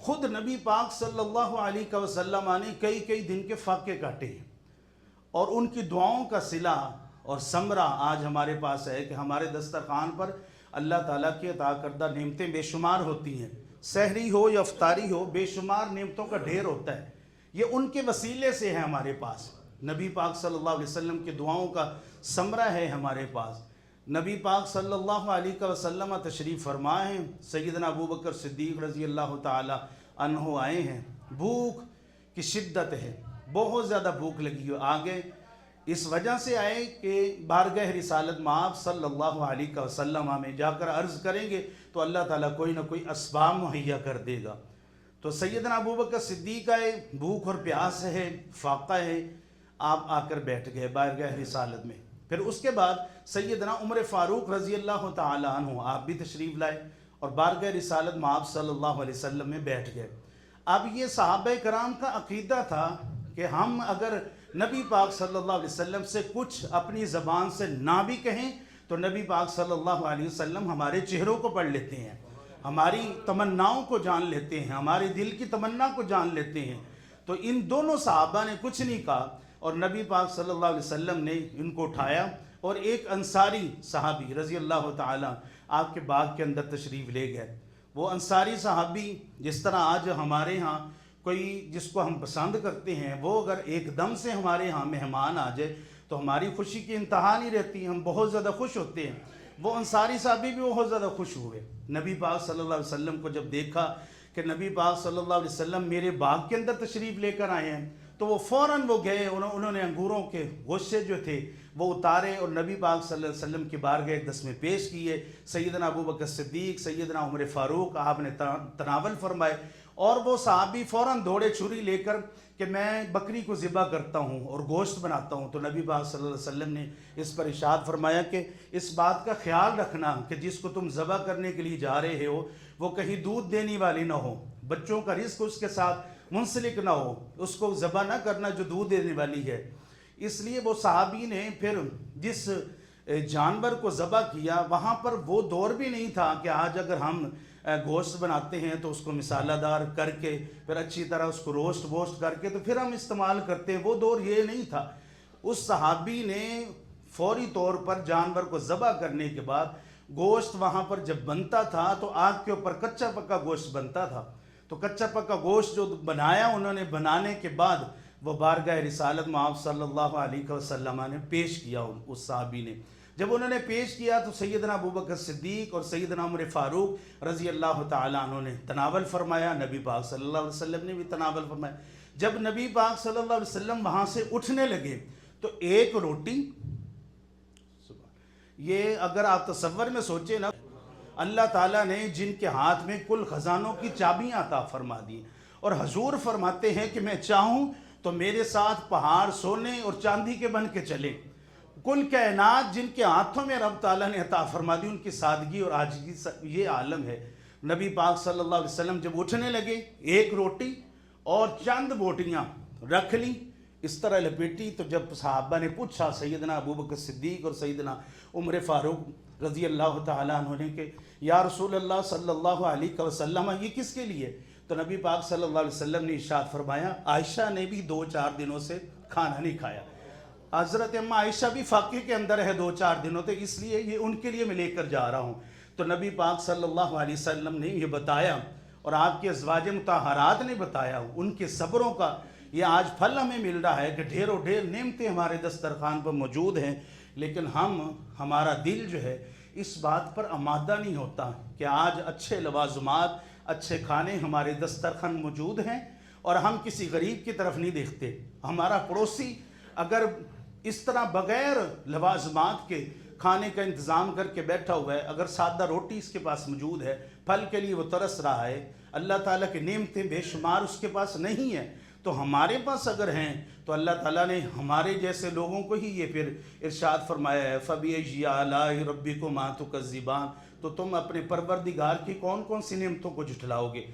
خود نبی پاک صلی اللہ علیہ وسلم نے کئی کئی دن کے فاقے کاٹے ہیں، اور ان کی دعاؤں کا صلہ اور ثمرہ آج ہمارے پاس ہے کہ ہمارے دسترخوان پر اللہ تعالیٰ کی عطا کردہ نعمتیں بے شمار ہوتی ہیں، سحری ہو یا افطاری ہو، بے شمار نعمتوں کا ڈھیر ہوتا ہے، یہ ان کے وسیلے سے ہے ہمارے پاس۔ نبی پاک صلی اللہ علیہ وسلم کی دعاؤں کا ثمرہ ہے ہمارے پاس۔ نبی پاک صلی اللہ علیہ وسلم تشریف فرمائے ہیں، سیدنا ابوبکر صدیق رضی اللہ تعالی عنہ آئے ہیں، بھوک کی شدت ہے، بہت زیادہ بھوک لگی ہو، آگے اس وجہ سے آئے کہ بارگاہ رسالت مآب صلی اللہ علیہ وسلم میں جا کر عرض کریں گے تو اللہ تعالیٰ کوئی نہ کوئی اسباب مہیا کر دے گا۔ تو سیدنا ابوبکر صدیق آئے، بھوک اور پیاس ہے، فاقہ ہے، آپ آ کر بیٹھ گئے بارگاہ رسالت میں۔ پھر اس کے بعد سیدنا عمر فاروق رضی اللہ تعالی عنہ آپ بھی تشریف لائے اور بارگاہ رسالت مآب صلی اللہ علیہ وسلم میں بیٹھ گئے۔ اب یہ صحابہ کرام کا عقیدہ تھا کہ ہم اگر نبی پاک صلی اللہ علیہ وسلم سے کچھ اپنی زبان سے نہ بھی کہیں تو نبی پاک صلی اللہ علیہ وسلم ہمارے چہروں کو پڑھ لیتے ہیں، ہماری تمناؤں کو جان لیتے ہیں، ہمارے دل کی تمنا کو جان لیتے ہیں۔ تو ان دونوں صحابہ نے کچھ نہیں کہا اور نبی پاک صلی اللہ علیہ وسلم نے ان کو اٹھایا اور ایک انصاری صحابی رضی اللہ تعالیٰ آپ کے باغ کے اندر تشریف لے گئے۔ وہ انصاری صحابی جس طرح آج ہمارے ہاں کوئی جس کو ہم پسند کرتے ہیں، وہ اگر ایک دم سے ہمارے ہاں مہمان آ جائے تو ہماری خوشی کی انتہا نہیں رہتی، ہم بہت زیادہ خوش ہوتے ہیں۔ وہ انصاری صحابی بھی بہت زیادہ خوش ہوئے، نبی پاک صلی اللہ علیہ وسلم کو جب دیکھا کہ نبی پاک صلی اللہ علیہ وسلم میرے باغ کے اندر تشریف لے کر آئے ہیں تو وہ فوراً وہ گئے، انہوں نے انگوروں کے گوشے جو تھے وہ اتارے اور نبی پاک صلی اللہ علیہ وسلم کی بارگاہ اقدس میں پیش کیے۔ سیدنا ابوبکر صدیق، سیدنا عمر فاروق آپ نے تناول فرمائے، اور وہ صحابی فوراً دوڑے چھری لے کر کہ میں بکری کو ذبح کرتا ہوں اور گوشت بناتا ہوں۔ تو نبی پاک صلی اللہ علیہ وسلم نے اس پر ارشاد فرمایا کہ اس بات کا خیال رکھنا کہ جس کو تم ذبح کرنے کے لیے جا رہے ہو وہ کہیں دودھ دینے والی نہ ہو، بچوں کا رزق اس کے ساتھ منسلک نہ ہو، اس کو ذبح نہ کرنا جو دودھ دینے والی ہے۔ اس لیے وہ صحابی نے پھر جس جانور کو ذبح کیا وہاں پر وہ دور بھی نہیں تھا کہ آج اگر ہم گوشت بناتے ہیں تو اس کو مسالہ دار کر کے پھر اچھی طرح اس کو روسٹ کر کے تو پھر ہم استعمال کرتے ہیں، وہ دور یہ نہیں تھا۔ اس صحابی نے فوری طور پر جانور کو ذبح کرنے کے بعد گوشت وہاں پر جب بنتا تھا تو آگ کے اوپر کچا پکا گوشت بنتا تھا، تو کچا پکا گوشت جو بنایا انہوں نے، بنانے کے بعد وہ بارگاہ رسالت مآب صلی اللہ علیہ وسلم نے پیش کیا۔ اس صحابی نے جب انہوں نے پیش کیا تو سیدنا ابوبکر صدیق اور سیدنا عمر فاروق رضی اللہ تعالیٰ عنہ نے تناول فرمایا، نبی پاک صلی اللہ علیہ وسلم نے بھی تناول فرمایا۔ جب نبی پاک صلی اللہ علیہ وسلم وہاں سے اٹھنے لگے تو ایک روٹی، یہ اگر آپ تصور میں سوچیں نا، اللہ تعالیٰ نے جن کے ہاتھ میں کل خزانوں کی چابیاں عطا فرما دی، اور حضور فرماتے ہیں کہ میں چاہوں تو میرے ساتھ پہاڑ سونے اور چاندی کے بن کے چلے، کل کائنات جن کے ہاتھوں میں رب تعالیٰ نے عطا فرما دی، ان کی سادگی اور عاجزی یہ عالم ہے۔ نبی پاک صلی اللہ علیہ وسلم جب اٹھنے لگے ایک روٹی اور چند بوٹیاں رکھ لی، اس طرح لپیٹی، تو جب صحابہ نے پوچھا سیدنا ابوبکر صدیق اور سیدنا عمر فاروق رضی اللہ تعالیٰ عنہ نے کہ یا رسول اللہ صلی اللہ علیہ وسلم یہ کس کے لیے؟ تو نبی پاک صلی اللہ علیہ وسلم نے ارشاد فرمایا عائشہ نے بھی 2-4 دنوں سے کھانا نہیں کھایا، حضرت اماں عائشہ بھی فاقے کے اندر ہے 2-4 دنوں تک، اس لیے یہ ان کے لیے میں لے کر جا رہا ہوں۔ تو نبی پاک صلی اللہ علیہ وسلم نے یہ بتایا اور آپ کے ازواج مطہرات نے بتایا، ان کے صبروں کا یہ آج پھل ہمیں مل رہا ہے کہ ڈھیر و ڈھیر نعمتیں ہمارے دسترخوان پر موجود ہیں، لیکن ہمارا دل جو ہے اس بات پر آمادہ نہیں ہوتا کہ آج اچھے لوازمات، اچھے کھانے ہمارے دسترخوان موجود ہیں اور ہم کسی غریب کی طرف نہیں دیکھتے۔ ہمارا پڑوسی اگر اس طرح بغیر لوازمات کے کھانے کا انتظام کر کے بیٹھا ہوا ہے، اگر سادہ روٹی اس کے پاس موجود ہے، پھل کے لیے وہ ترس رہا ہے، اللہ تعالیٰ کی نعمتیں بے شمار اس کے پاس نہیں ہیں، تو ہمارے پاس اگر ہیں تو اللہ تعالیٰ نے ہمارے جیسے لوگوں کو ہی یہ پھر ارشاد فرمایا ہے فَبِأَيِّ آلَاءِ رَبِّكُمَا تُكَذِّبَانِ، تو تم اپنے پروردگار کی کون کون سی نعمتوں کو جھٹلاؤ گے؟